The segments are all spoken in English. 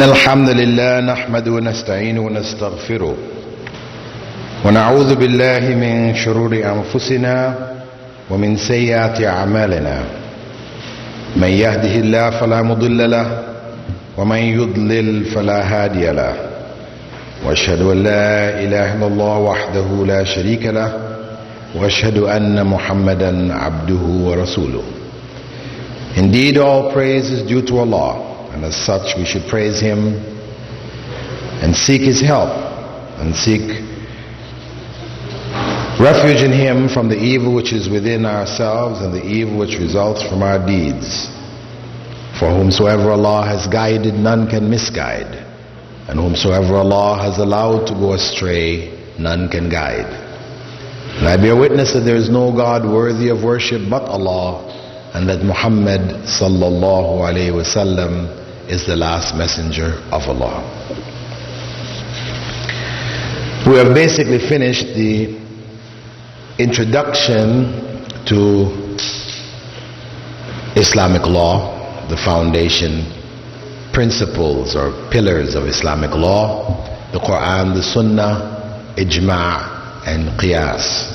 إن الحمد لله نحمده ونستعينه ونستغفره ونعوذ بالله من شرور أنفسنا ومن سيئات أعمالنا. من يهده الله فلا مضل له ومن يضلل فلا هادي له، وأشهد أن لا إله إلا الله وحده لا شريك له، وأشهد أن محمدا عبده ورسوله. Indeed, all praise is due to Allah, and as such we should praise Him and seek His help and seek refuge in Him from the evil which is within ourselves and the evil which results from our deeds. For whomsoever Allah has guided, none can misguide, and whomsoever Allah has allowed to go astray, none can guide. And I bear witness that there is no God worthy of worship but Allah, and that Muhammad sallallahu alayhi wasallam is the last messenger of Allah. We have basically finished the introduction to Islamic law, the foundation principles or pillars of Islamic law, the Quran, the Sunnah, Ijma' and Qiyas.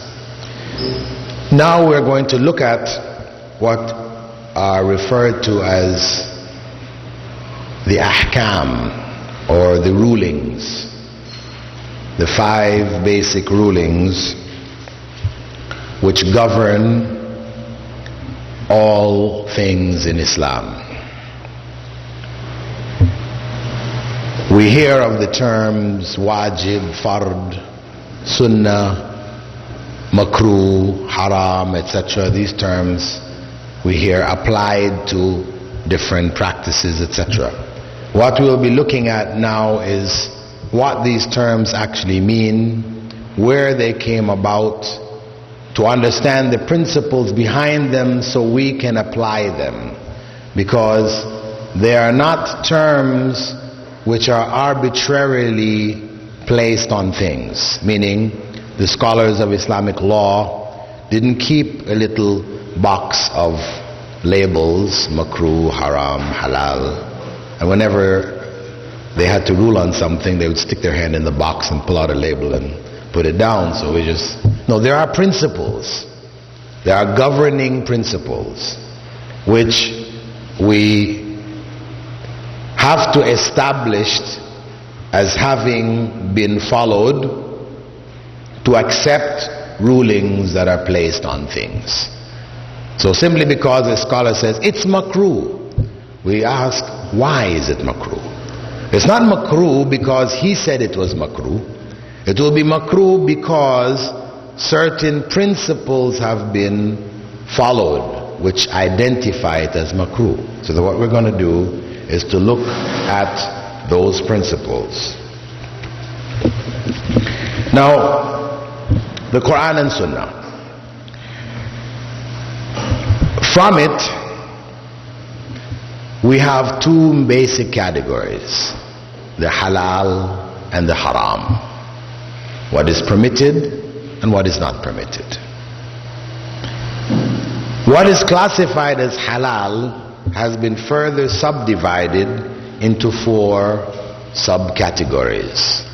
Now we're going to look at what are referred to as the ahkam, or the rulings, the 5 basic rulings which govern all things in Islam. We hear of the terms wajib, fard, sunnah, makruh, haram, etc. These terms we hear applied to different practices, etc. What we'll be looking at now is what these terms actually mean, where they came about, to understand the principles behind them so we can apply them, because they are not terms which are arbitrarily placed on things, meaning the scholars of Islamic law didn't keep a little box of labels, makruh, haram, halal, and whenever they had to rule on something, they would stick their hand in the box and pull out a label and put it down. So no, there are principles, there are governing principles which we have to establish as having been followed to accept rulings that are placed on things. So simply because a scholar says it's makruh, we ask, why is it makruh? It's not makruh because he said it was makruh. It will be makruh because certain principles have been followed which identify it as makruh. So what we're going to do is to look at those principles. Now, the Quran and Sunnah. From it, we have 2 basic categories: the halal and the haram. What is permitted and what is not permitted. What is classified as halal has been further subdivided into 4 subcategories: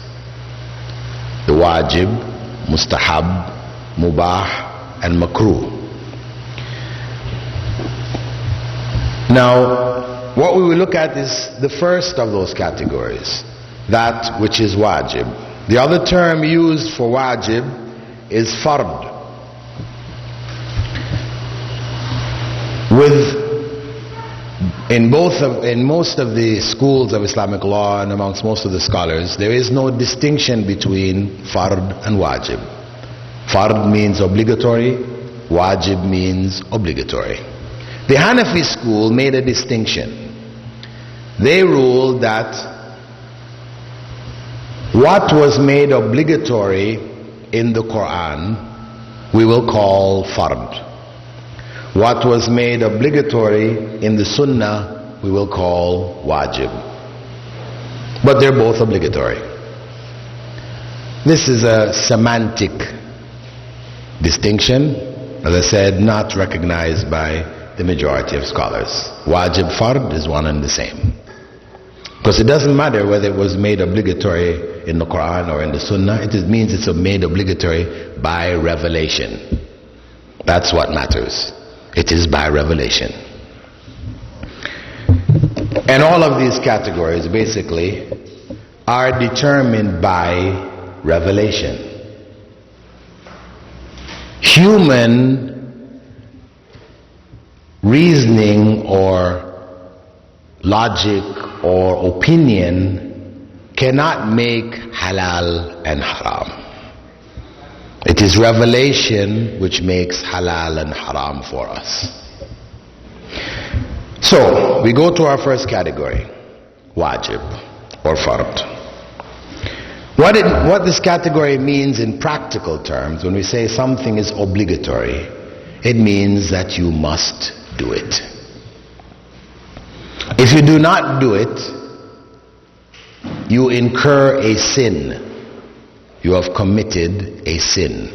the wajib, mustahab, mubah, and makruh. Now, what we will look at is the first of those categories, that which is wajib. The other term used for wajib is fard. In most of the schools of Islamic law and amongst most of the scholars, there is no distinction between fard and wajib. Fard means obligatory, wajib means obligatory. The Hanafi school made a distinction. They ruled that what was made obligatory in the Quran we will call fard. What was made obligatory in the Sunnah we will call wajib. But they're both obligatory. This is a semantic distinction, as I said, not recognized by the majority of scholars. Wajib, fard is one and the same. Because it doesn't matter whether it was made obligatory in the Quran or in the Sunnah, it means it's made obligatory by revelation. That's what matters. It is by revelation. And all of these categories basically are determined by revelation. Human reasoning or logic or opinion cannot make halal and haram. It is revelation which makes halal and haram for us. So, we go to our first category, wajib or fard. What this category means in practical terms, when we say something is obligatory, it means that you must do it. If you do not do it, you incur a sin. You have committed a sin.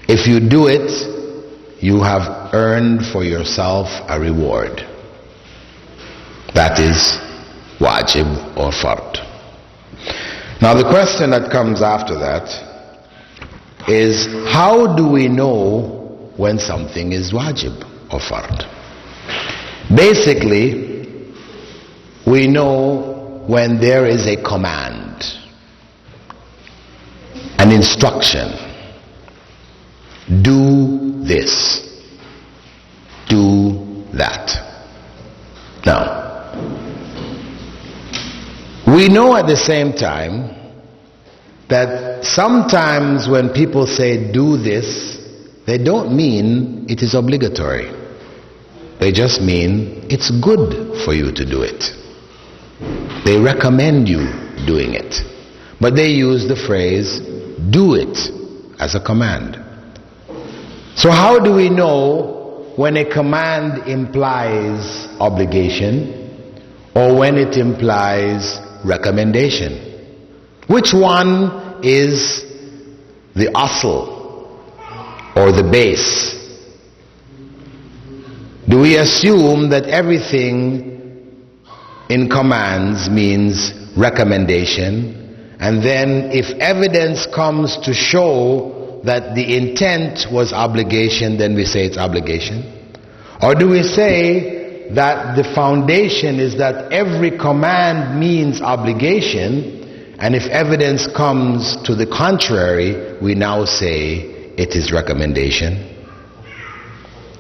If you do it, you have earned for yourself a reward. That is wajib or fard. Now the question that comes after that is, how do we know when something is wajib or fard? Basically, we know when there is a command, an instruction. Do this. Do that. Now, we know at the same time that sometimes when people say do this, they don't mean it is obligatory. They just mean it's good for you to do it. They recommend you doing it. But they use the phrase do it as a command. So how do we know when a command implies obligation or when it implies recommendation? Which one is the asl or the base? Do we assume that everything in commands means recommendation, and then if evidence comes to show that the intent was obligation, then we say it's obligation? Or do we say that the foundation is that every command means obligation, and if evidence comes to the contrary, we now say it is recommendation?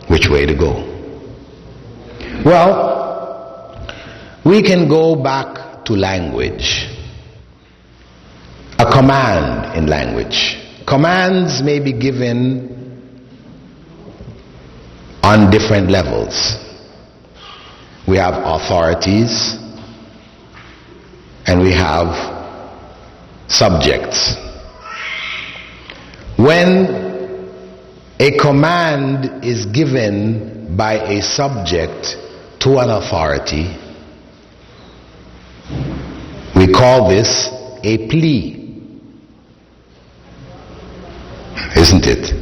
Which way to go? Well, we can go back to language. A command in language. Commands may be given on different levels. We have authorities and we have subjects. When a command is given by a subject to an authority, we call this a plea. Isn't it?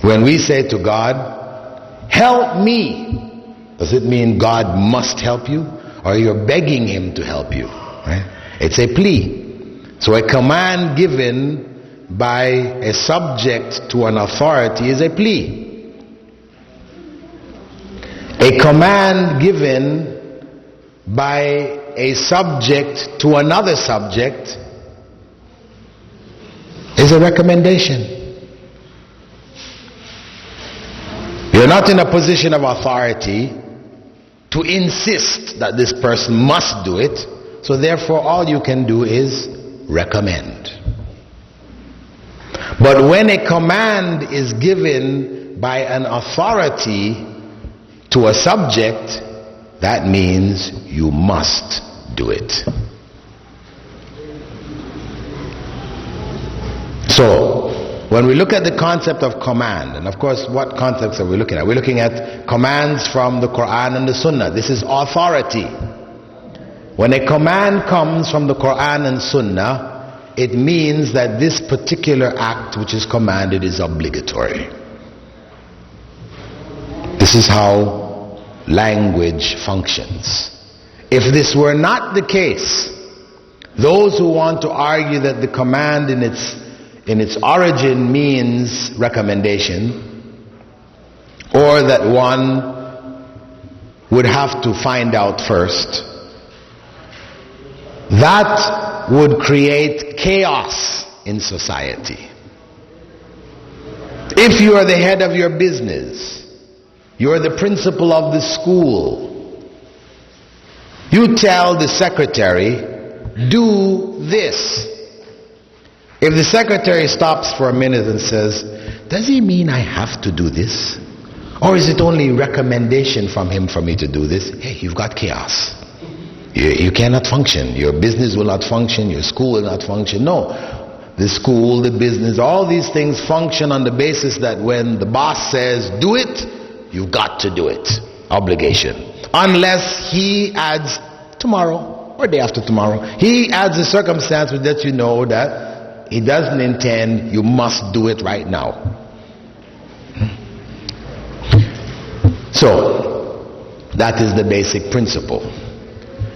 When we say to God, help me, does it mean God must help you? Or you're begging him to help you? Right? It's a plea. So a command given by a subject to an authority is a plea. A command given by a subject to another subject is a recommendation. You're not in a position of authority to insist that this person must do it, so therefore all you can do is recommend. But when a command is given by an authority to a subject, that means you must do it. So, when we look at the concept of command, and of course, what concepts are we looking at? We're looking at commands from the Quran and the Sunnah. This is authority. When a command comes from the Quran and Sunnah, it means that this particular act which is commanded is obligatory. This is how language functions. If this were not the case, those who want to argue that the command in its origin means recommendation, or that one would have to find out first, that would create chaos in society. If you are the head of your business, you are the principal of the school, you tell the secretary, do this. If the secretary stops for a minute and says, does he mean I have to do this? Or is it only recommendation from him for me to do this? Hey, you've got chaos. You cannot function. Your business will not function. Your school will not function. No. The school, the business, all these things function on the basis that when the boss says do it, you've got to do it. Obligation. Unless he adds tomorrow or day after tomorrow, he adds a circumstance which lets you know that he doesn't intend you must do it right now. So, that is the basic principle.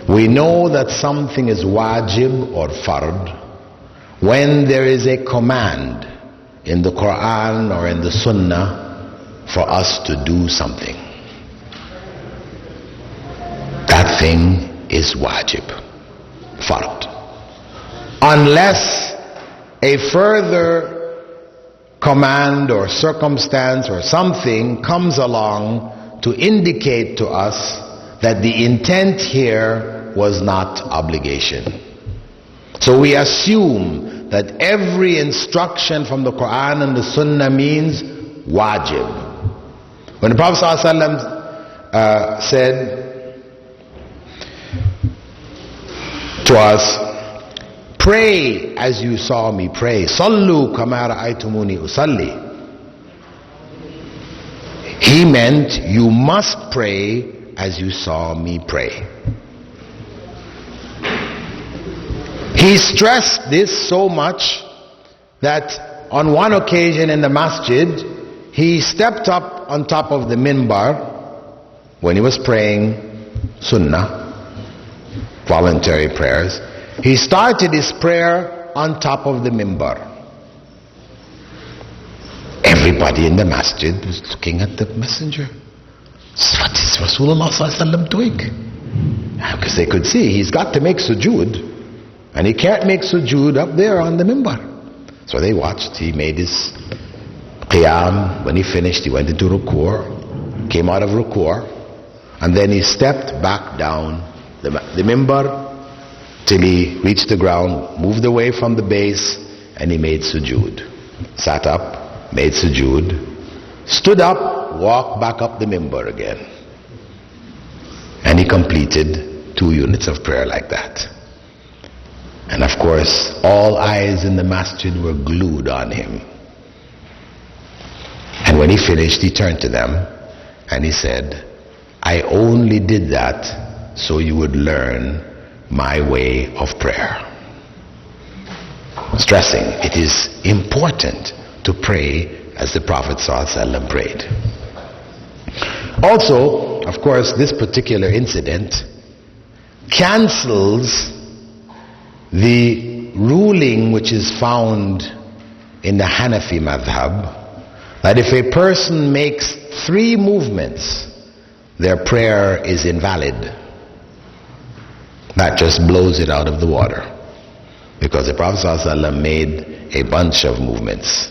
We know that something is wajib or fard when there is a command in the Quran or in the Sunnah for us to do something. That thing is wajib, fard. Unless a further command or circumstance or something comes along to indicate to us that the intent here was not obligation. So we assume that every instruction from the Quran and the Sunnah means wajib. When the Prophet ﷺ said to us, pray as you saw me pray, sallu kama ra'aytumuni usalli, he meant you must pray as you saw me pray. He stressed this so much that on one occasion in the masjid, he stepped up on top of the minbar when he was praying sunnah, voluntary prayers. He started his prayer on top of the minbar. Everybody in the masjid was looking at the messenger. What is Rasulullah ﷺ doing? Because they could see he's got to make sujood, and he can't make sujood up there on the minbar. So they watched. He made his qiyam. When he finished, he went into ruku', came out of ruku', and then he stepped back down the minbar till he reached the ground, moved away from the base, and he made sujood. Sat up, made sujood, stood up, walked back up the minbar again. And he completed 2 units of prayer like that. And of course, all eyes in the masjid were glued on him. And when he finished, he turned to them and he said, I only did that so you would learn my way of prayer. Stressing, it is important to pray as the Prophet ﷺ prayed. Also, of course, this particular incident cancels the ruling which is found in the Hanafi madhab, that if a person makes 3 movements, their prayer is invalid. That just blows it out of the water, because the Prophet ﷺ made a bunch of movements.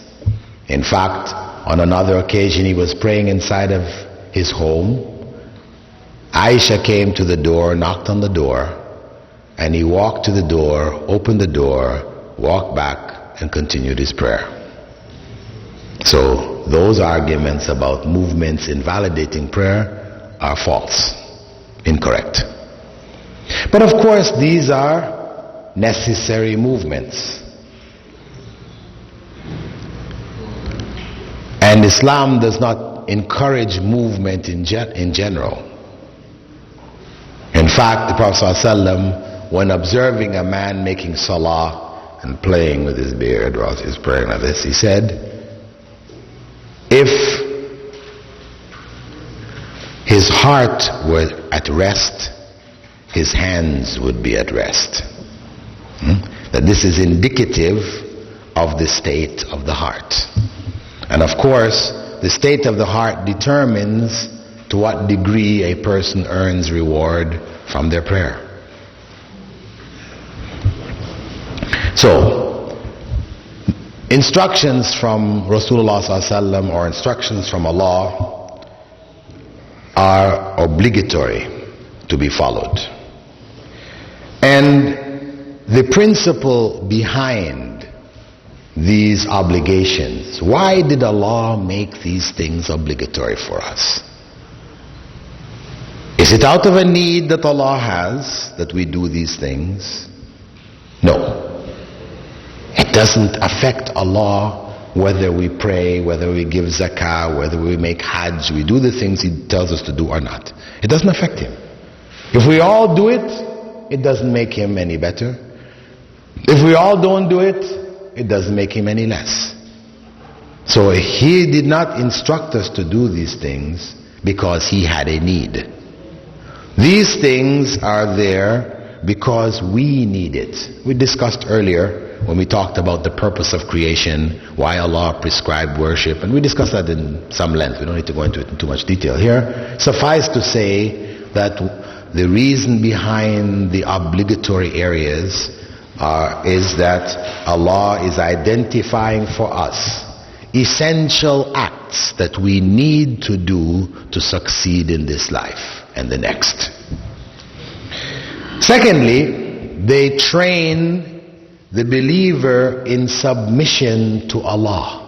In fact, on another occasion, he was praying inside of his home. Aisha came to the door, knocked on the door, and he walked to the door, opened the door, walked back, and continued his prayer. So those arguments about movements invalidating prayer are false, incorrect. But of course, these are necessary movements. And Islam does not encourage movement in general. In fact, the Prophet ﷺ, when observing a man making salah and playing with his beard while he's praying like this, he said, if his heart were at rest, his hands would be at rest. That this is indicative of the state of the heart. And of course, the state of the heart determines to what degree a person earns reward from their prayer. So, instructions from Rasulullah ﷺ or instructions from Allah are obligatory to be followed. And the principle behind these obligations, why did Allah make these things obligatory for us? Is it out of a need that Allah has that we do these things? No. It doesn't affect Allah whether we pray, whether we give zakah, whether we make hajj, we do the things He tells us to do or not. It doesn't affect Him. If we all do it, it doesn't make Him any better. If we all don't do it, it doesn't make Him any less. So He did not instruct us to do these things because He had a need. These things are there because we need it. We discussed earlier when we talked about the purpose of creation, why Allah prescribed worship, and we discussed that in some length. We don't need to go into it in too much detail here. Suffice to say that the reason behind the obligatory areas is that Allah is identifying for us essential acts that we need to do to succeed in this life and the next. Secondly, they train the believer in submission to Allah.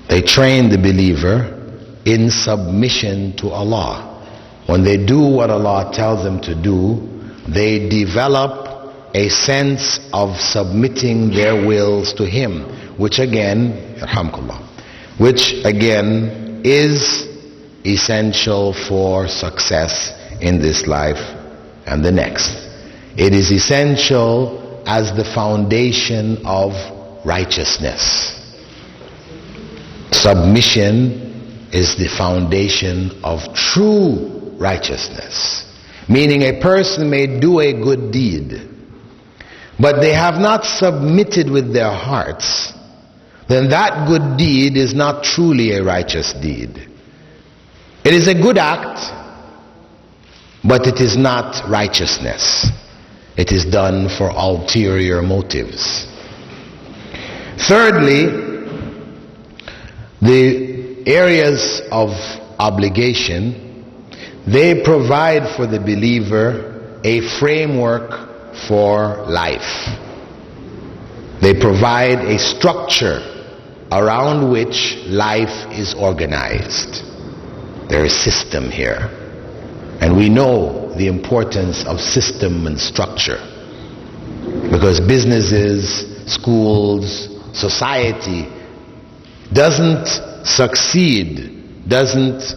They train the believer in submission to Allah. When they do what Allah tells them to do, they develop a sense of submitting their wills to Him, which again is essential for success in this life and the next. It is essential as the foundation of righteousness. Submission is the foundation of true righteousness, meaning a person may do a good deed, but they have not submitted with their hearts, then that good deed is not truly a righteous deed. It is a good act, but it is not righteousness. It is done for ulterior motives. Thirdly, the areas of obligation, they provide for the believer a framework for life. They provide a structure around which life is organized. There is system here. And we know the importance of system and structure, because businesses, schools, society doesn't succeed, doesn't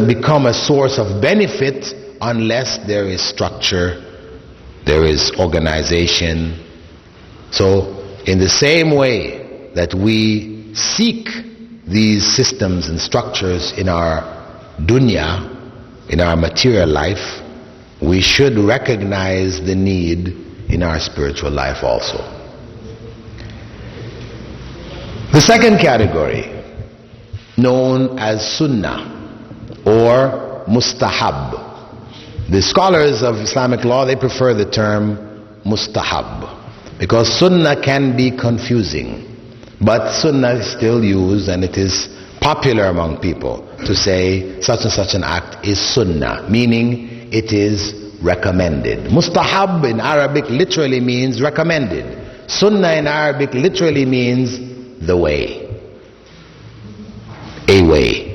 become a source of benefit unless there is structure, there is organization. So in the same way that we seek these systems and structures in our dunya, in our material life, we should recognize the need in our spiritual life also. The second category, known as sunnah or mustahab. The scholars of Islamic law, they prefer the term mustahab, because sunnah can be confusing, but sunnah is still used, and it is popular among people to say such and such an act is sunnah, meaning it is recommended. Mustahab in Arabic literally means recommended. Sunnah in Arabic literally means the way, a way.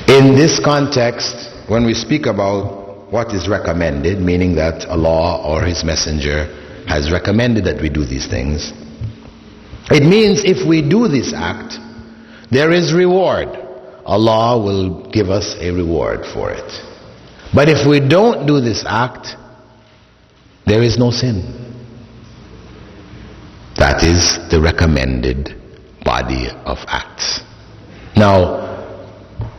In this context, when we speak about what is recommended, meaning that Allah or His Messenger has recommended that we do these things, it means if we do this act, there is reward. Allah will give us a reward for it. But if we don't do this act, there is no sin. That is the recommended body of acts. Now,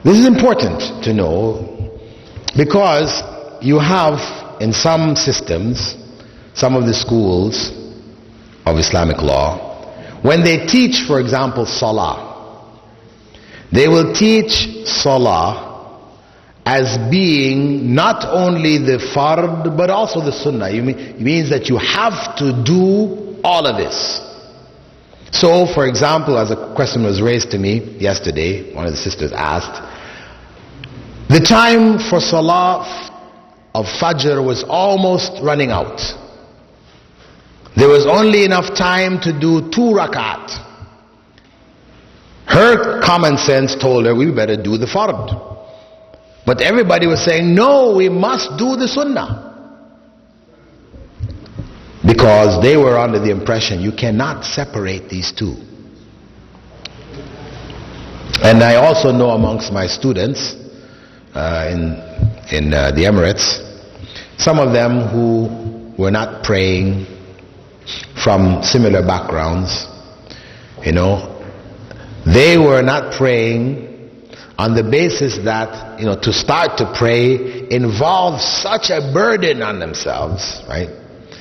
this is important to know because you have in some systems, some of the schools of Islamic law, when they teach, for example, Salah, they will teach Salah as being not only the Fard but also the Sunnah. It means that you have to do all of this. So, for example, as a question was raised to me yesterday, one of the sisters asked, the time for Salah of Fajr was almost running out. There was only enough time to do 2 rakat. Her common sense told her we better do the Fard. But everybody was saying, no, we must do the Sunnah. Because they were under the impression you cannot separate these two. And I also know amongst my students in the Emirates, some of them who were not praying from similar backgrounds, they were not praying on the basis that, to start to pray involves such a burden on themselves, right?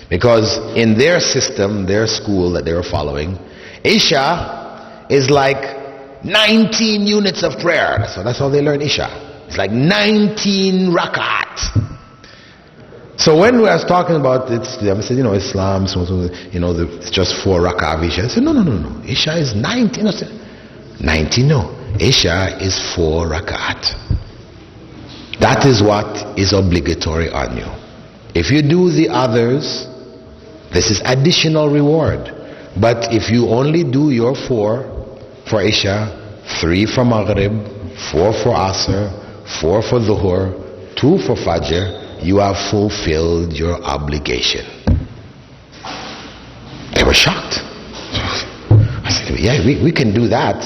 Because in their system, their school that they were following, Isha is like 19 units of prayer. That's how they learn Isha. It's like 19 rakat. So when we was talking about it, I said, Islam, it's just 4 rak'ah of Isha. I said, no. Isha is 19. I said, 19, no. Isha is 4 rak'at. That is what is obligatory on you. If you do the others, this is additional reward. But if you only do your 4 for Isha, 3 for Maghrib, 4 for Asr, 4 for Dhuhr, 2 for Fajr, you have fulfilled your obligation. They were shocked. I said, yeah, we can do that.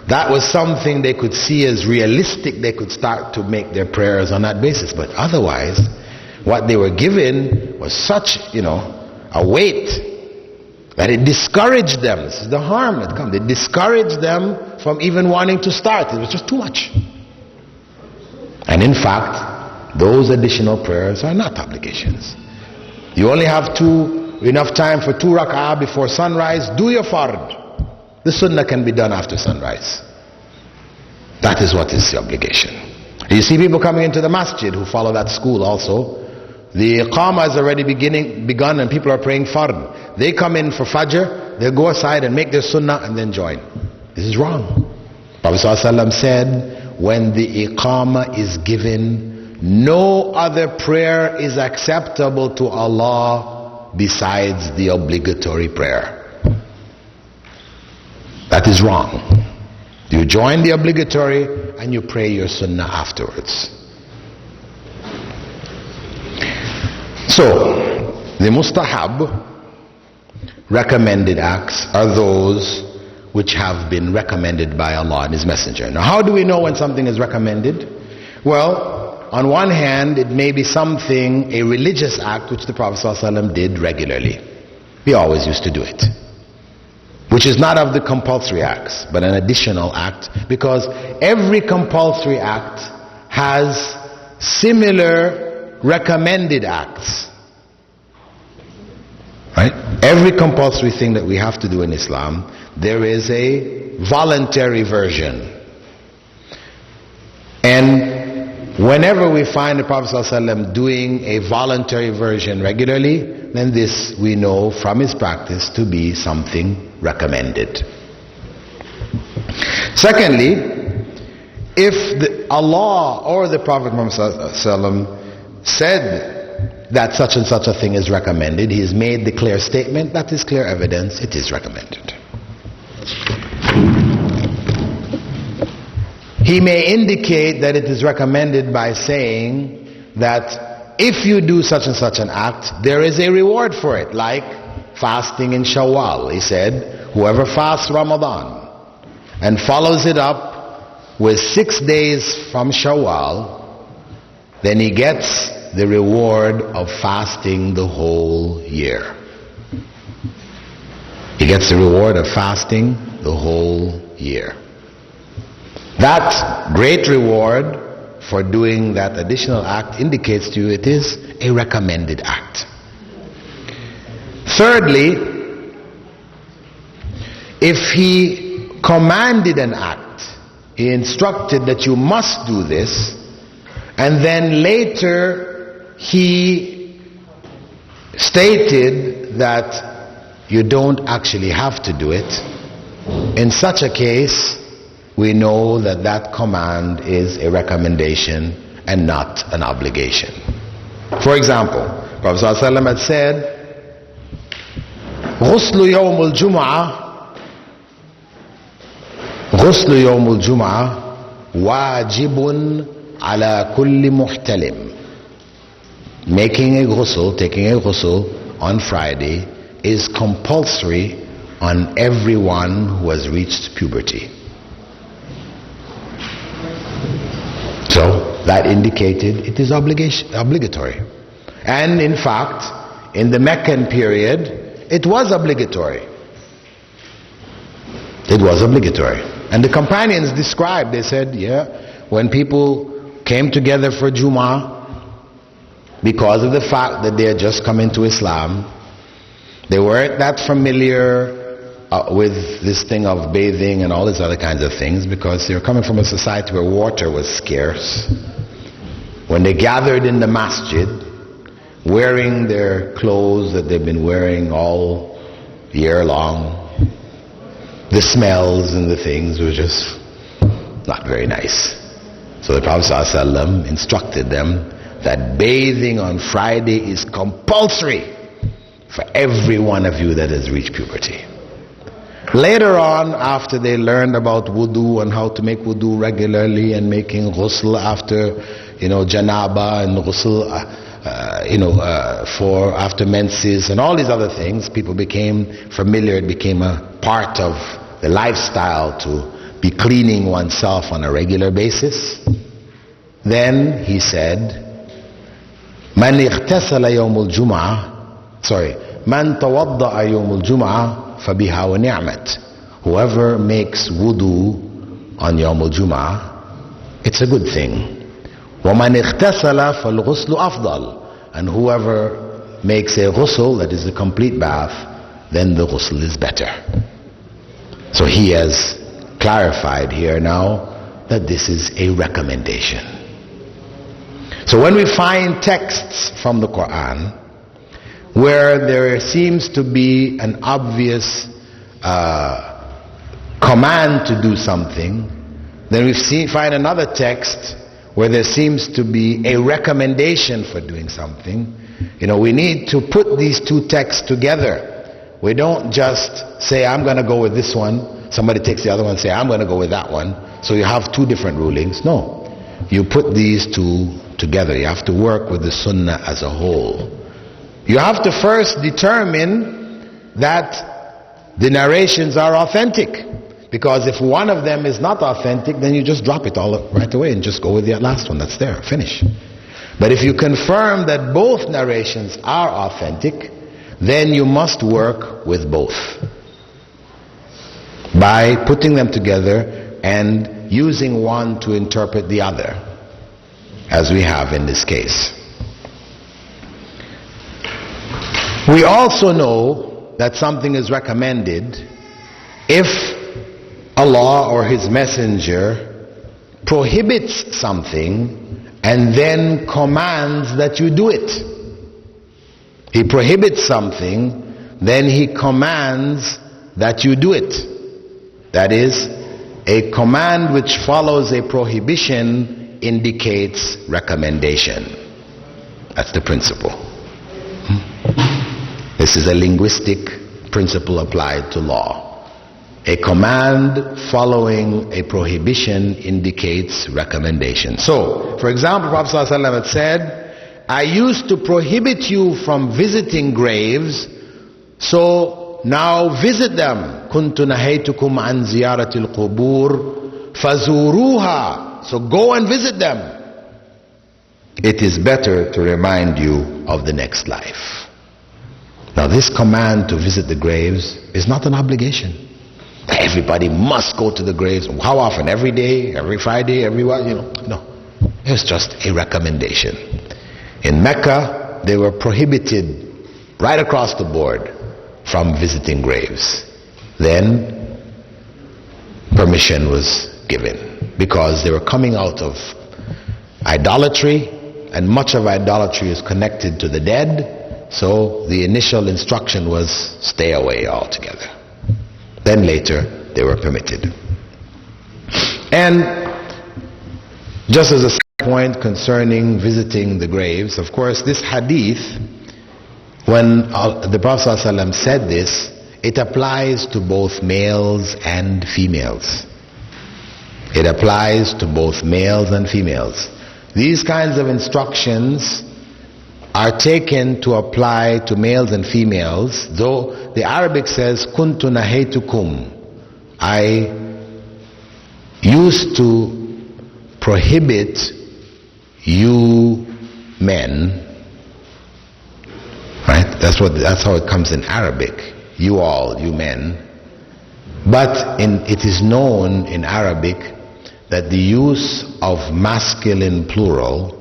That was something they could see as realistic. They could start to make their prayers on that basis. But otherwise, what they were given was such, a weight that it discouraged them. This is the harm that comes. It discouraged them from even wanting to start. It was just too much. And in fact, those additional prayers are not obligations. You only have enough time for 2 rak'ah before sunrise. Do your fard. The sunnah can be done after sunrise. That is what is the obligation. You see people coming into the masjid who follow that school also. The iqamah has already begun and people are praying fard. They come in for fajr, they go aside and make their sunnah and then join. This is wrong. Prophet ﷺ said, when the iqamah is given, no other prayer is acceptable to Allah besides the obligatory prayer. That is wrong. You join the obligatory and you pray your sunnah afterwards. So, the mustahab, recommended acts, are those which have been recommended by Allah and His Messenger. Now, how do we know when something is recommended? Well, on one hand, it may be something, a religious act, which the Prophet ﷺ did regularly. He always used to do it. Which is not of the compulsory acts, but an additional act, because every compulsory act has similar recommended acts. Right? Every compulsory thing that we have to do in Islam, there is a voluntary version. And whenever we find the Prophet ﷺ doing a voluntary version regularly, then this we know from his practice to be something recommended. Secondly, if Allah or the Prophet Muhammad ﷺ said that such and such a thing is recommended, he has made the clear statement, that is clear evidence, it is recommended. He may indicate that it is recommended by saying that if you do such and such an act, there is a reward for it, like fasting in Shawwal. He said, whoever fasts Ramadan and follows it up with 6 days from Shawwal, then he gets the reward of fasting the whole year. He gets the reward of fasting the whole year. That great reward for doing that additional act indicates to you it is a recommended act. Thirdly, if he commanded an act, he instructed that you must do this, and then later he stated that you don't actually have to do it, in such a case, we know that that command is a recommendation and not an obligation. For example, Prophet ﷺ had said, غسل يوم الجمعة واجب على كل محتلم. Making a ghusl, taking a ghusl on Friday is compulsory on everyone who has reached puberty. So that indicated it is obligatory. And in fact, in the Meccan period, it was obligatory. It was obligatory. And the companions described, they said, when people came together for Jummah, because of the fact that they had just come into Islam, they weren't that familiar with this thing of bathing and all these other kinds of things, because they were coming from a society where water was scarce. When they gathered in the masjid, wearing their clothes that they've been wearing all year long, the smells and the things were just not very nice. So the Prophet ﷺ instructed them that bathing on Friday is compulsory for every one of you that has reached puberty. Later on, after they learned about wudu and how to make wudu regularly and making ghusl after, janaba and ghusl, for after menses and all these other things, people became familiar. It became a part of the lifestyle to be cleaning oneself on a regular basis. Then he said, من اغتسل يوم الجمعة من توضأ يوم الجمعة فبها ونعمت. Whoever makes wudu on يوم الجمعة, it's a good thing. ومن اغتسل فالغسل أفضل. And whoever makes a ghusl, that is a complete bath, then the ghusl is better. So he has clarified here now that this is a recommendation. So when we find texts from the Quran where there seems to be an obvious command to do something, then we find another text where there seems to be a recommendation for doing something. We need to put these two texts together. We don't just say, I'm going to go with this one. Somebody takes the other one and say, I'm going to go with that one. So you have two different rulings. No. You put these two together. You have to work with the Sunnah as a whole. You have to first determine that the narrations are authentic. Because if one of them is not authentic, then you just drop it all right away and just go with the last one that's there. Finish. But if you confirm that both narrations are authentic, then you must work with both by putting them together and using one to interpret the other, as we have in this case. We also know that something is recommended if Allah or His Messenger prohibits something and then commands that you do it. He prohibits something, then He commands that you do it. That is, a command which follows a prohibition indicates recommendation. That's the principle. This is a linguistic principle applied to law. A command following a prohibition indicates recommendation. So, for example, Prophet ﷺ had said, I used to prohibit you from visiting graves, so now visit them. كنت نهيتكم عن زيارة القبور فزوروها. So go and visit them. It is better to remind you of the next life. Now this command to visit the graves is not an obligation. Everybody must go to the graves. How often? Every day? Every Friday? Every what? No. It was just a recommendation. In Mecca, they were prohibited right across the board from visiting graves. Then permission was given because they were coming out of idolatry, and much of idolatry is connected to the dead. So the initial instruction was stay away altogether. Then later they were permitted. And just as a point concerning visiting the graves, of course this hadith, when the Prophet ﷺ said this, it applies to both males and females. It applies to both males and females. These kinds of instructions are taken to apply to males and females, though the Arabic says kuntu nahaytukum, I used to prohibit you men, right? That's how it comes in Arabic. You all, you men. But it is known in Arabic that the use of masculine plural,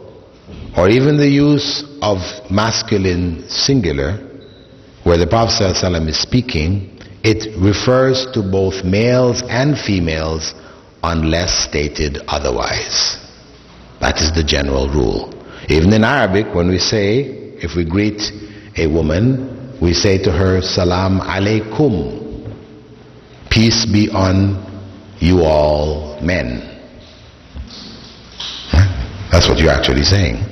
or even the use of masculine singular, where the Prophet ﷺ is speaking, it refers to both males and females unless stated otherwise. That is the general rule. Even in Arabic, when we say, if we greet a woman, we say to her, Salam alaykum, peace be on you all men. That's what you're actually saying.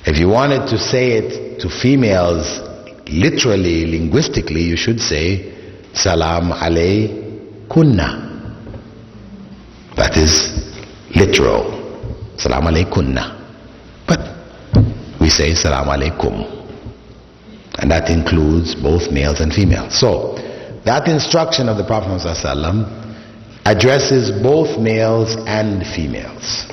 If you wanted to say it to females literally, linguistically, you should say Salam alaykunna. That is literal. Salam alaykunna. But we say Salam alaykum. And that includes both males and females. So that instruction of the Prophet ﷺ addresses both males and females.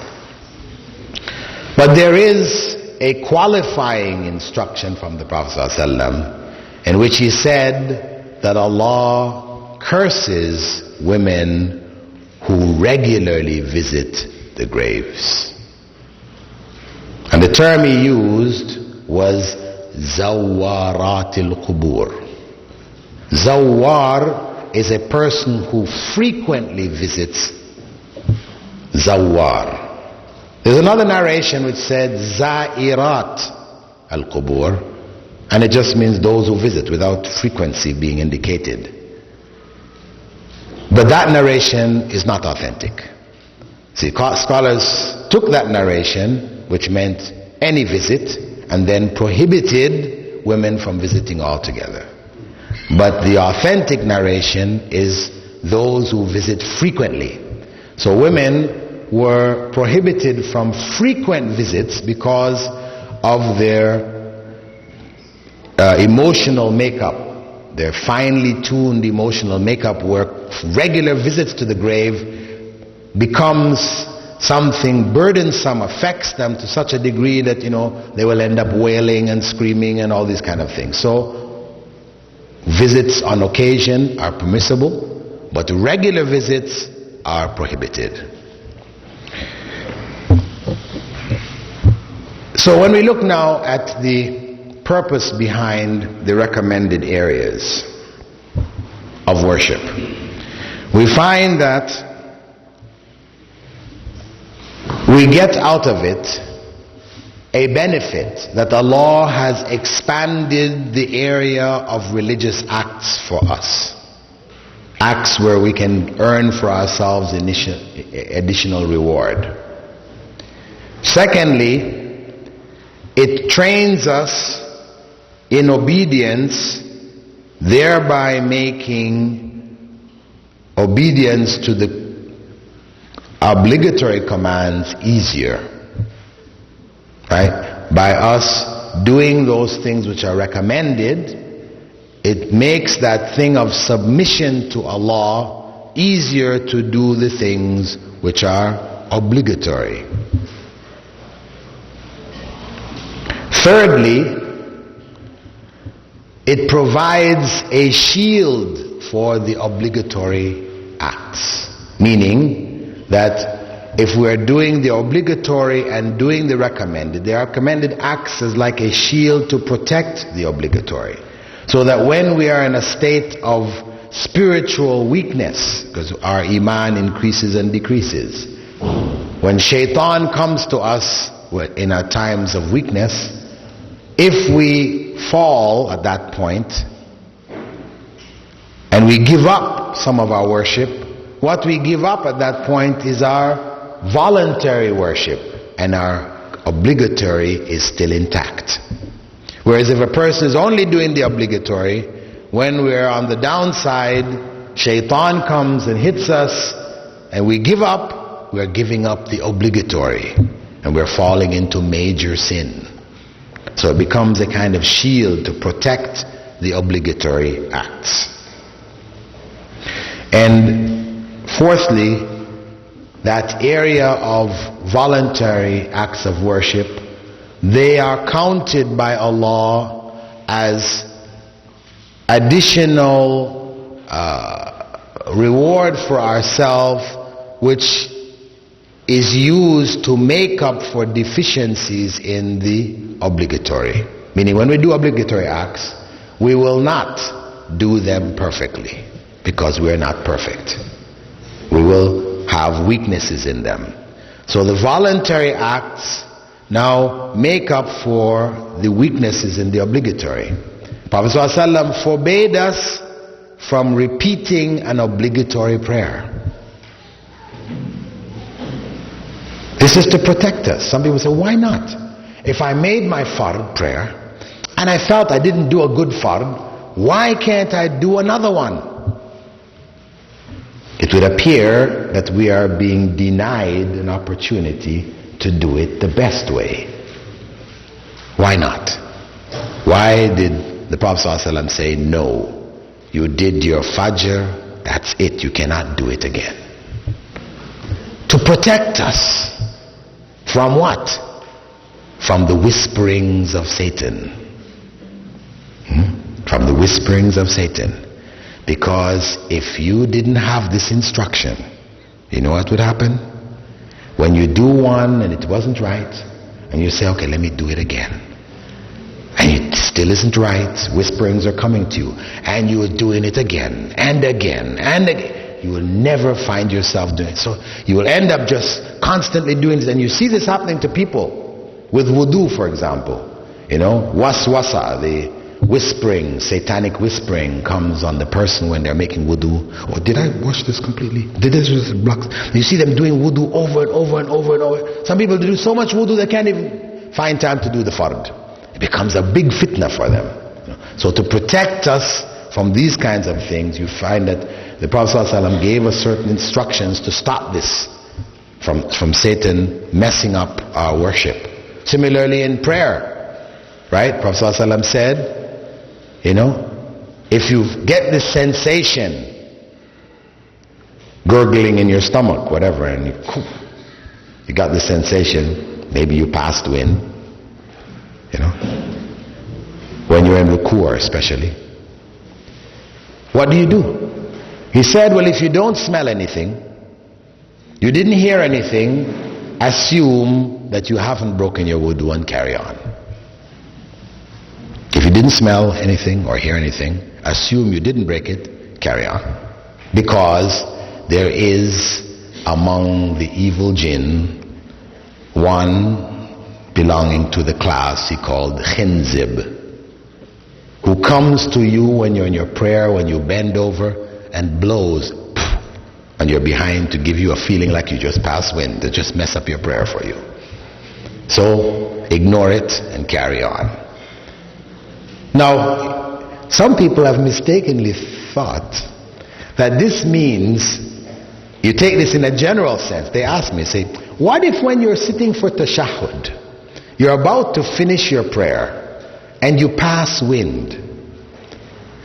But there is a qualifying instruction from the Prophet ﷺ in which he said that Allah curses women who regularly visit the graves. And the term he used was Zawaratil Qubur. Zawar is a person who frequently visits. Zawar. There's another narration which said Zairat al-Qubur, and it just means those who visit without frequency being indicated. But that narration is not authentic. See, scholars took that narration, which meant any visit, and then prohibited women from visiting altogether. But the authentic narration is those who visit frequently. So women were prohibited from frequent visits because of their emotional makeup, their finely tuned emotional makeup, where regular visits to the grave becomes something burdensome, affects them to such a degree that they will end up wailing and screaming and all these kind of things. So visits on occasion are permissible, but regular visits are prohibited. So when we look now at the purpose behind the recommended areas of worship, we find that we get out of it a benefit that Allah has expanded the area of religious acts for us. Acts where we can earn for ourselves additional reward. Secondly, it trains us in obedience, thereby making obedience to the obligatory commands easier. Right? By us doing those things which are recommended, it makes that thing of submission to Allah easier to do the things which are obligatory. Thirdly, it provides a shield for the obligatory acts. Meaning that if we're doing the obligatory and doing the recommended acts as like a shield to protect the obligatory. So that when we are in a state of spiritual weakness, because our iman increases and decreases, when shaitan comes to us in our times of weakness, if we fall at that point and we give up some of our worship, what we give up at that point is our voluntary worship, and our obligatory is still intact. Whereas if a person is only doing the obligatory, when we're on the downside, shaitan comes and hits us and we give up, we're giving up the obligatory and we're falling into major sin. So it becomes a kind of shield to protect the obligatory acts. And fourthly, that area of voluntary acts of worship, they are counted by Allah as additional reward for ourselves, which is used to make up for deficiencies in the obligatory. Meaning when we do obligatory acts, we will not do them perfectly because we are not perfect. We will have weaknesses in them. So the voluntary acts now make up for the weaknesses in the obligatory. Prophet ﷺ forbade us from repeating an obligatory prayer. This is to protect us. Some people say, why not? If I made my fard prayer and I felt I didn't do a good fard, why can't I do another one? It would appear that we are being denied an opportunity to do it the best way. Why not? Why did the Prophet ﷺ say, no, you did your fajr, that's it, you cannot do it again? To protect us from what? From the whisperings of Satan. From the whisperings of Satan. Because if you didn't have this instruction, you know what would happen? When you do one and it wasn't right, and you say, okay, let me do it again, and it still isn't right, whisperings are coming to you, and you are doing it again and again and again, you will never find yourself doing it. So you will end up just constantly doing this. And you see this happening to people with wudu, for example. You know, waswasa, the whispering, satanic whispering comes on the person when they're making wudu. Oh, did I wash this completely? Did this just blocks? You see them doing wudu over and over and over and over. Some people do so much wudu they can't even find time to do the fard. It becomes a big fitna for them. So to protect us from these kinds of things, you find that the Prophet ﷺ gave us certain instructions to stop this from Satan messing up our worship. Similarly in prayer, right? Prophet ﷺ said, you know, if you get this sensation, gurgling in your stomach, whatever, and you got this sensation, maybe you passed wind, you know, when you're in ruku' especially. What do? He said, well, if you don't smell anything, you didn't hear anything, assume that you haven't broken your wudu and carry on. If you didn't smell anything or hear anything, assume you didn't break it, carry on. Because there is among the evil jinn one belonging to the class he called Khinzib, who comes to you when you're in your prayer, when you bend over, and blows on your behind to give you a feeling like you just passed wind, to just mess up your prayer for you. So ignore it and carry on. Now, some people have mistakenly thought that this means, you take this in a general sense. They ask me, say, what if when you're sitting for tashahhud, you're about to finish your prayer and you pass wind?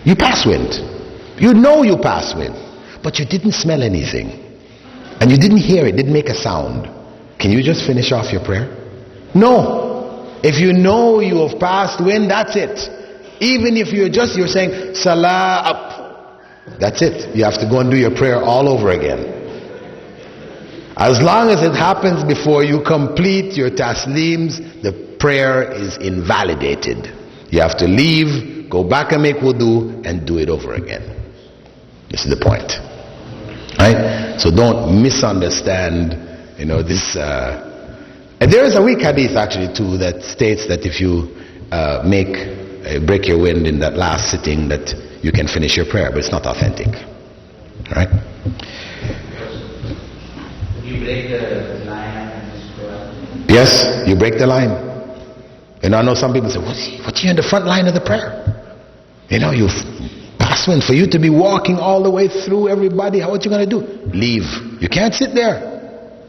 You pass wind. You know you pass wind, but you didn't smell anything and you didn't hear it, didn't make a sound. Can you just finish off your prayer? No. If you know you have passed wind, that's it. Even if you're saying salah up, That's it. You have to go and do your prayer all over again. As long as it happens before you complete your taslims, the prayer is invalidated. You have to leave, go back and make wudu, and do it over again. This is the point. Right? So don't misunderstand, this. And there is a weak hadith actually too that states that if you break your wind in that last sitting, that you can finish your prayer, but it's not authentic. Right? You break the line. Yes, you break the line. I know some people say, what's you in the front line of the prayer? You pass wind. For you to be walking all the way through everybody, what you going to do? Leave. You can't sit there.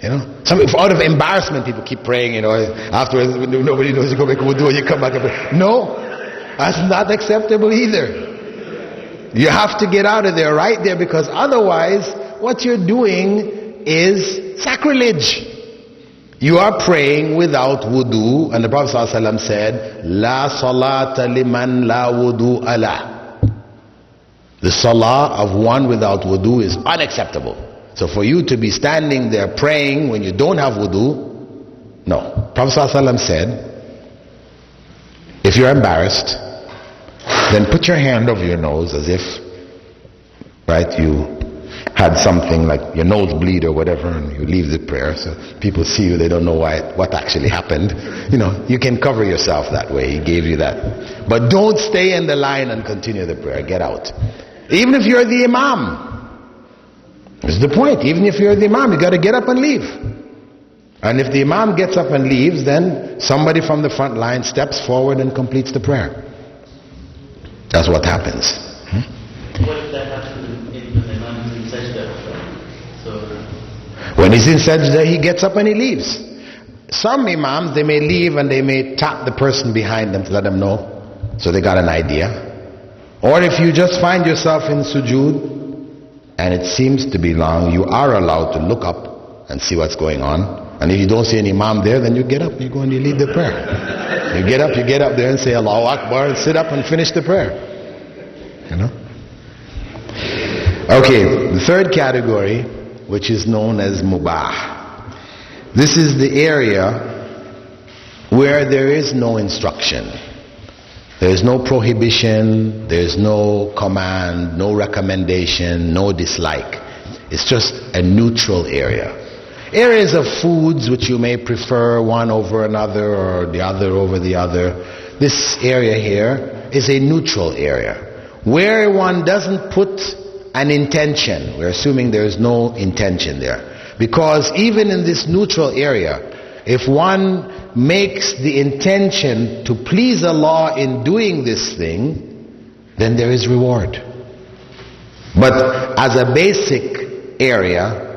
Out of embarrassment, people keep praying, afterwards, when nobody knows, you go make wudu and you come back and pray. No, that's not acceptable either. You have to get out of there right there, because otherwise, what you're doing is sacrilege. You are praying without wudu, and the Prophet ﷺ said, La salata liman la wudu ala. The salah of one without wudu is unacceptable. So for you to be standing there praying when you don't have wudu, no. Prophet ﷺ said, if you're embarrassed, then put your hand over your nose as if, you had something like your nose bleed or whatever, and you leave the prayer, so people see you, they don't know what actually happened. You can cover yourself that way. He gave you that. But don't stay in the line and continue the prayer. Get out. Even if you're the imam. This is the point. Even if you're the imam, you got to get up and leave. And if the imam gets up and leaves, then somebody from the front line steps forward and completes the prayer. That's what happens. What if that happens when the imam is in sajda? When he's in sajda, he gets up and he leaves. Some imams, they may leave and they may tap the person behind them to let them know, so they got an idea. Or if you just find yourself in sujood and it seems to be long, you are allowed to look up and see what's going on. And if you don't see any imam there, then you get up, you go and you lead the prayer. You get up there and say Allahu Akbar and sit up and finish the prayer. Okay, the third category, which is known as mubah. This is the area where there is no instruction. There is no prohibition, there is no command, no recommendation, no dislike. It's just a neutral area. Areas of foods which you may prefer one over another or the other over the other. This area here is a neutral area where one doesn't put an intention. We're assuming there is no intention there. Because even in this neutral area, if one makes the intention to please Allah in doing this thing, then there is reward. But as a basic area,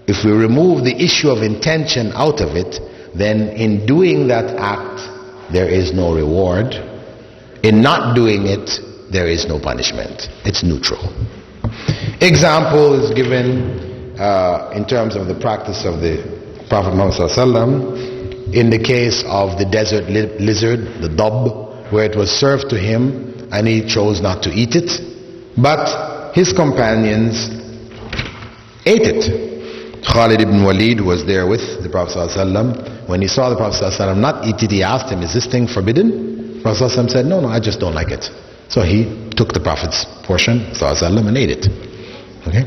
if we remove the issue of intention out of it, then in doing that act, there is no reward. In not doing it, there is no punishment. It's neutral. Example is given in terms of the practice of the Prophet Muhammad ﷺ in the case of the desert lizard, the dub, where it was served to him and he chose not to eat it, but his companions ate it. Khalid ibn Walid was there with the Prophet ﷺ. When he saw the Prophet ﷺ not eat it, he asked him, is this thing forbidden? The Prophet ﷺ said, no, I just don't like it. So he took the Prophet's portion ﷺ and ate it. Okay?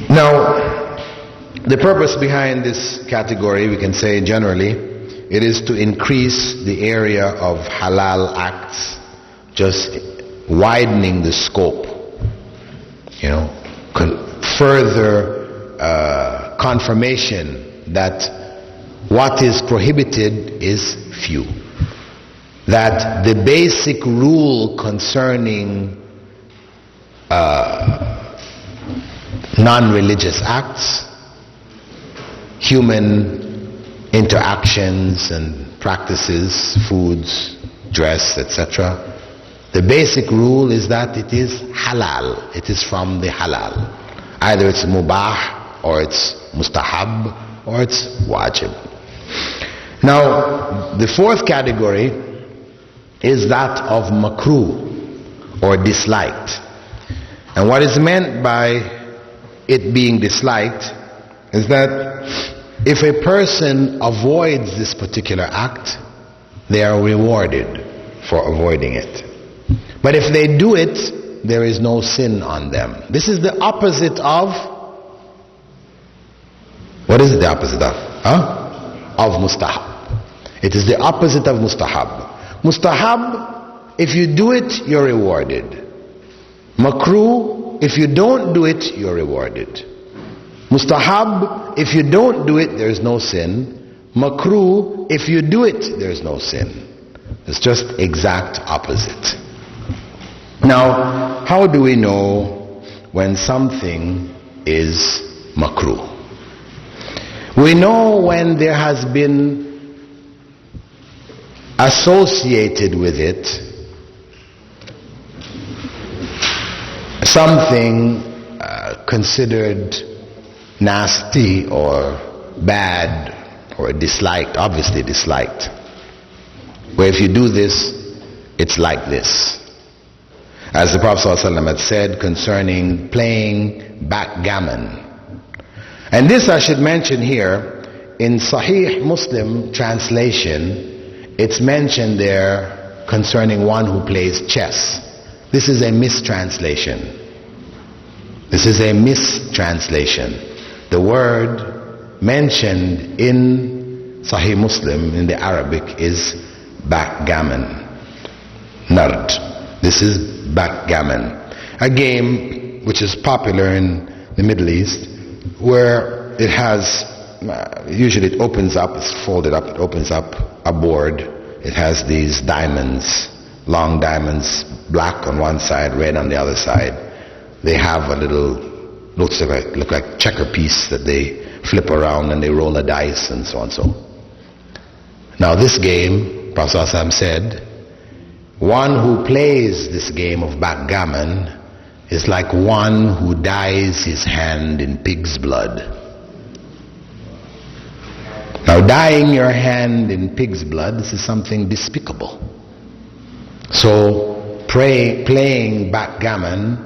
Now, the purpose behind this category, we can say generally, it is to increase the area of halal acts, just widening the scope, further confirmation that what is prohibited is few. That the basic rule concerning non-religious acts, human interactions and practices, foods, dress, etc. The basic rule is that it is halal. It is from the halal. Either it's mubah, or it's mustahab, or it's wajib. Now, the fourth category is that of makruh, or disliked. And what is meant by it being disliked is that if a person avoids this particular act, they are rewarded for avoiding it. But if they do it, there is no sin on them. This is the opposite of, what is it the opposite of? Of mustahab. It is the opposite of mustahab. Mustahab, if you do it, you're rewarded. Makruh, if you don't do it, you're rewarded. Mustahab, if you don't do it, there is no sin. Makruh, if you do it, there is no sin. It's just exact opposite. Now, how do we know when something is makruh? We know when there has been associated with it something considered nasty or bad or disliked, obviously disliked, where if you do this, it's like this. As the Prophet ﷺ had said concerning playing backgammon. And this I should mention here, in Sahih Muslim translation, it's mentioned there concerning one who plays chess. This is a mistranslation. This is a mistranslation. The word mentioned in Sahih Muslim in the Arabic is backgammon. Nard. This is backgammon. A game which is popular in the Middle East, where it has, usually it opens up, it's folded up, it opens up a board. It has these diamonds, long diamonds, black on one side, red on the other side. They have a little, look like checker piece that they flip around and they roll a dice and so on and so. Now this game, Prophet ﷺ said, one who plays this game of backgammon is like one who dyes his hand in pig's blood. Now dyeing your hand in pig's blood, this is something despicable. So playing backgammon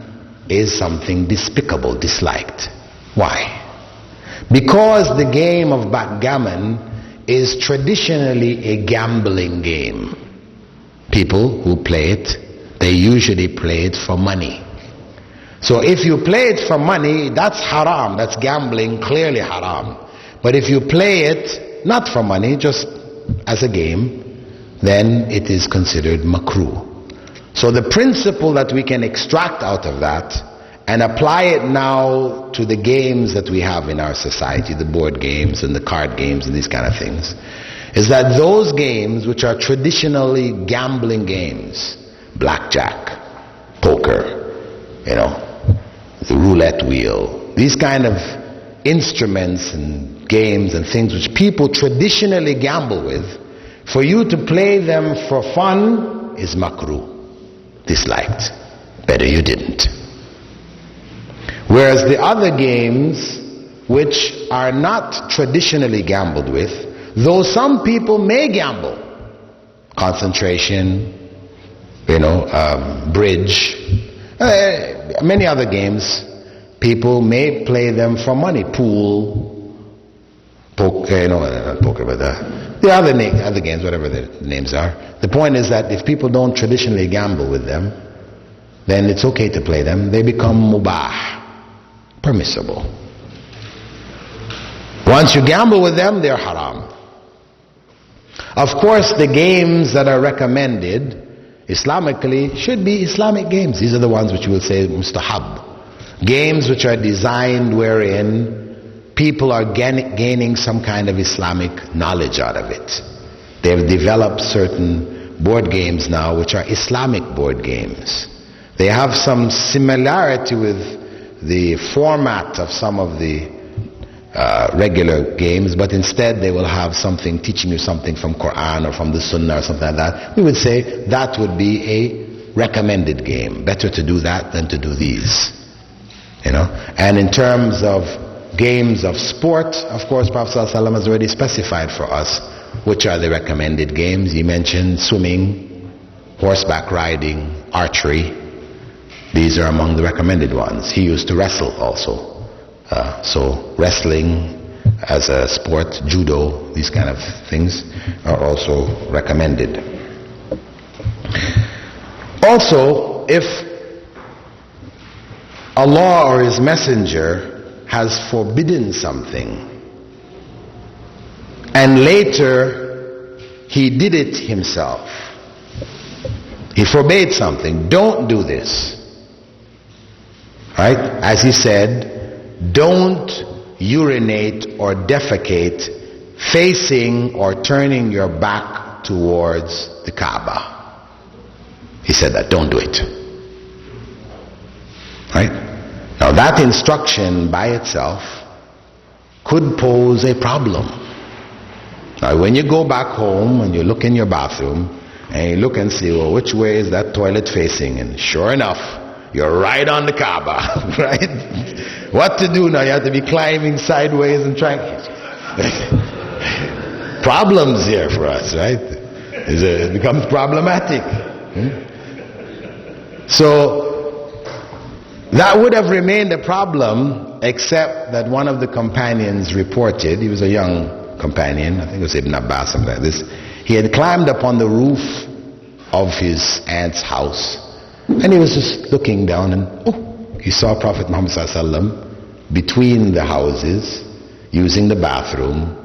is something despicable, disliked. Why? Because the game of backgammon is traditionally a gambling game. People who play it, they usually play it for money. So if you play it for money, that's haram, that's gambling, clearly haram. But if you play it not for money, just as a game, then it is considered makruh. So the principle that we can extract out of that and apply it now to the games that we have in our society, the board games and the card games and these kind of things, is that those games which are traditionally gambling games, blackjack, poker, the roulette wheel, these kind of instruments and games and things which people traditionally gamble with, for you to play them for fun is makruh, disliked. Better you didn't. Whereas the other games which are not traditionally gambled with, though some people may gamble, concentration, bridge, many other games, people may play them for money. Pool, poker, not poker, but the other games, whatever the names are. The point is that if people don't traditionally gamble with them, then it's okay to play them. They become mubah, permissible. Once you gamble with them, they're haram. Of course, the games that are recommended Islamically should be Islamic games. These are the ones which you will say mustahab. Games which are designed wherein people are gaining some kind of Islamic knowledge out of it. They've developed certain board games now which are Islamic board games. They have some similarity with the format of some of the regular games, but instead they will have something teaching you something from Quran or from the Sunnah or something like that. We would say that would be a recommended game. Better to do that than to do these. And in terms of games of sport, of course, Prophet ﷺ has already specified for us which are the recommended games. He mentioned swimming, horseback riding, archery. These are among the recommended ones. He used to wrestle also. So wrestling as a sport, judo, these kind of things are also recommended. Also, if Allah or His Messenger has forbidden something and later He did it Himself, He forbade something, don't do this, right? As He said, don't urinate or defecate facing or turning your back towards the Kaaba. He said that, don't do it. Right? Now that instruction by itself could pose a problem. Now when you go back home and you look in your bathroom and you look and see, well, which way is that toilet facing? And sure enough, you're right on the Kaaba, right? What to do now? You have to be climbing sideways and trying. Problems here for us, right? It becomes problematic. So that would have remained a problem, except that one of the companions reported, he was a young companion, I think it was Ibn Abbas, something like this. He had climbed up on the roof of his aunt's house, and he was just looking down, and he saw Prophet Muhammad ﷺ between the houses, using the bathroom,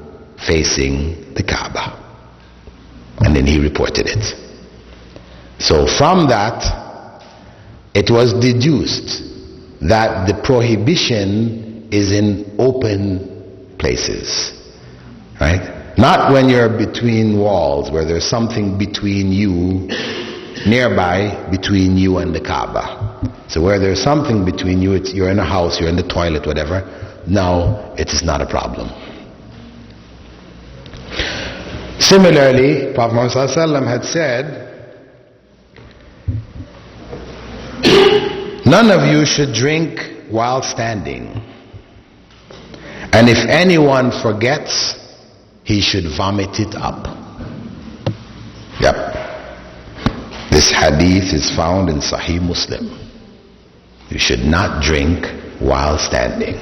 facing the Kaaba. And then he reported it. So from that, it was deduced that the prohibition is in open places, right? Not when you're between walls, where there's something between you, nearby, between you and the Kaaba. So where there's something between you, you're in a house, you're in the toilet, whatever, now it is not a problem. Similarly, Prophet Muhammad ﷺ had said, none of you should drink while standing, and if anyone forgets, he should vomit it up. Yep. This hadith is found in Sahih Muslim. You should not drink while standing.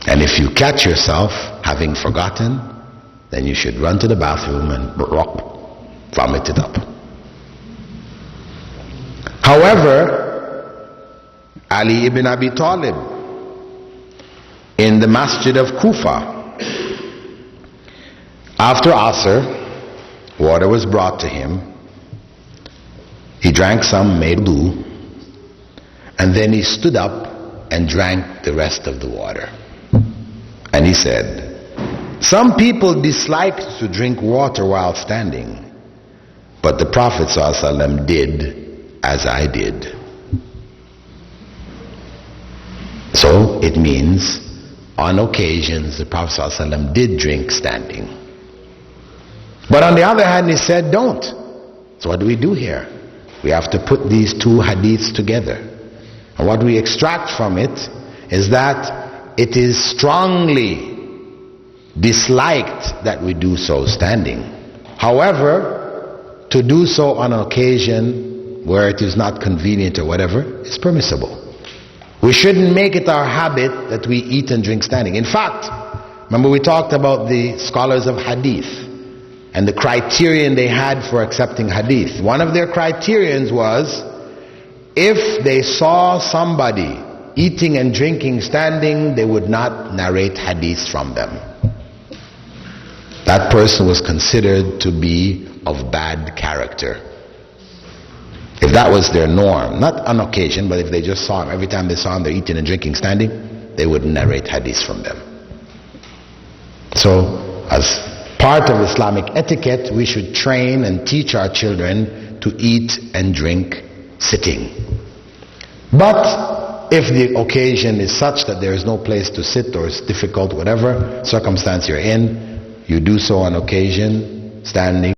And if you catch yourself having forgotten, then you should run to the bathroom and vomit it up. However, Ali ibn Abi Talib, in the masjid of Kufa, after Asr, water was brought to him. He drank some, made wudu, and then he stood up and drank the rest of the water. And he said, some people dislike to drink water while standing, but the Prophet ﷺ did as I did. So it means on occasions the Prophet ﷺ did drink standing. But on the other hand, he said don't. So what do we do here? We have to put these two hadiths together. And what we extract from it is that it is strongly disliked that we do so standing. However, to do so on an occasion where it is not convenient or whatever is permissible. We shouldn't make it our habit that we eat and drink standing. In fact, remember we talked about the scholars of hadith and the criterion they had for accepting hadith. One of their criterions was, if they saw somebody eating and drinking standing, they would not narrate hadiths from them. That person was considered to be of bad character. If that was their norm, not on occasion, but if they just saw him, every time they saw him, they're eating and drinking standing, they wouldn't narrate hadiths from them. So, as part of Islamic etiquette, we should train and teach our children to eat and drink sitting. But if the occasion is such that there is no place to sit, or it's difficult, whatever circumstance you're in, you do so on occasion, standing.